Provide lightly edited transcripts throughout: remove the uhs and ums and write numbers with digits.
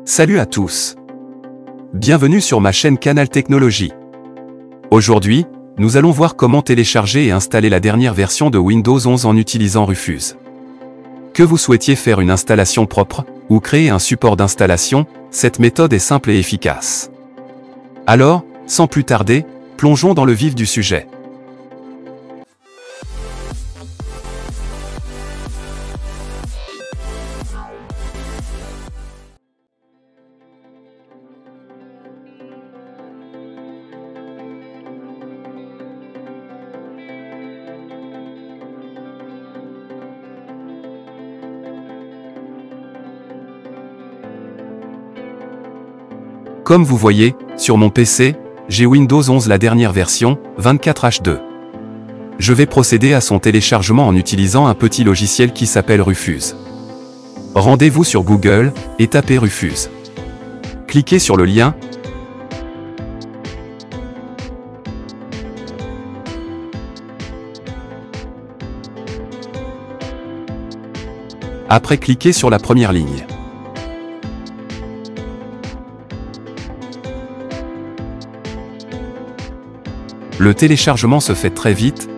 Salut à tous. Bienvenue sur ma chaîne Canal Technologie. Aujourd'hui, nous allons voir comment télécharger et installer la dernière version de Windows 11 en utilisant Rufus. Que vous souhaitiez faire une installation propre, ou créer un support d'installation, cette méthode est simple et efficace. Alors, sans plus tarder, plongeons dans le vif du sujet. Comme vous voyez, sur mon PC, j'ai Windows 11 la dernière version, 24H2. Je vais procéder à son téléchargement en utilisant un petit logiciel qui s'appelle Rufus. Rendez-vous sur Google et tapez Rufus. Cliquez sur le lien. Après, cliquez sur la première ligne. Le téléchargement se fait très vite.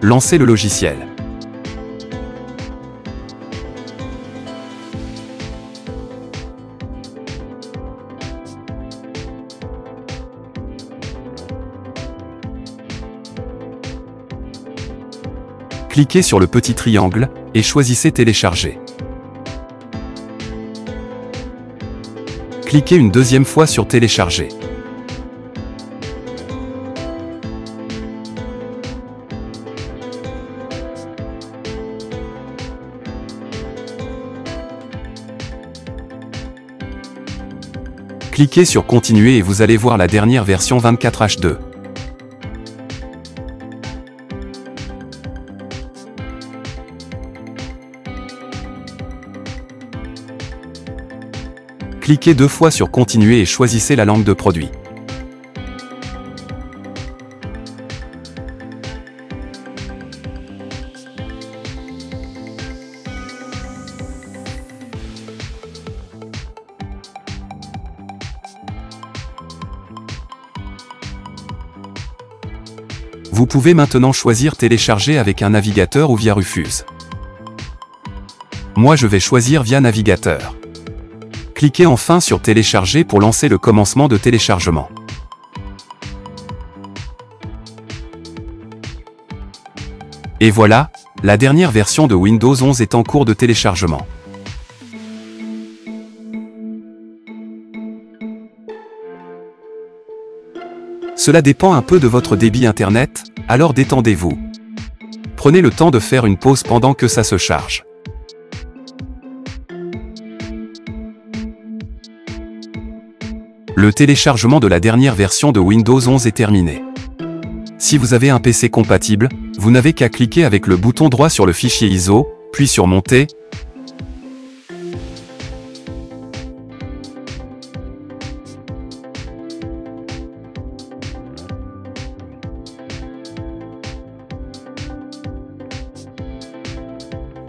Lancez le logiciel. Cliquez sur le petit triangle et choisissez Télécharger. Cliquez une deuxième fois sur Télécharger. Cliquez sur Continuer et vous allez voir la dernière version 24H2. Cliquez deux fois sur Continuer et choisissez la langue de produit. Vous pouvez maintenant choisir Télécharger avec un navigateur ou via Rufus. Moi je vais choisir via navigateur. Cliquez enfin sur Télécharger pour lancer le commencement de téléchargement. Et voilà, la dernière version de Windows 11 est en cours de téléchargement. Cela dépend un peu de votre débit Internet, alors détendez-vous. Prenez le temps de faire une pause pendant que ça se charge. Le téléchargement de la dernière version de Windows 11 est terminé. Si vous avez un PC compatible, vous n'avez qu'à cliquer avec le bouton droit sur le fichier ISO, puis sur Monter.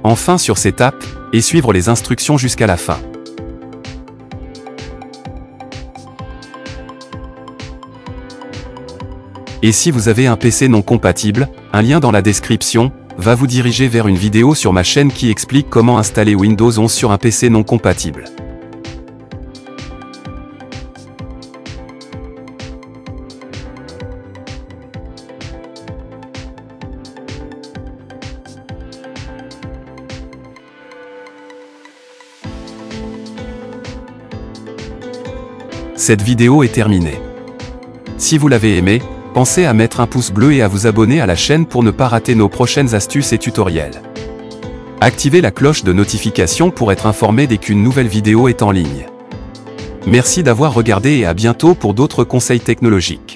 Enfin sur Setup, et suivre les instructions jusqu'à la fin. Et si vous avez un PC non compatible, un lien dans la description va vous diriger vers une vidéo sur ma chaîne qui explique comment installer Windows 11 sur un PC non compatible. Cette vidéo est terminée. Si vous l'avez aimée, pensez à mettre un pouce bleu et à vous abonner à la chaîne pour ne pas rater nos prochaines astuces et tutoriels. Activez la cloche de notification pour être informé dès qu'une nouvelle vidéo est en ligne. Merci d'avoir regardé et à bientôt pour d'autres conseils technologiques.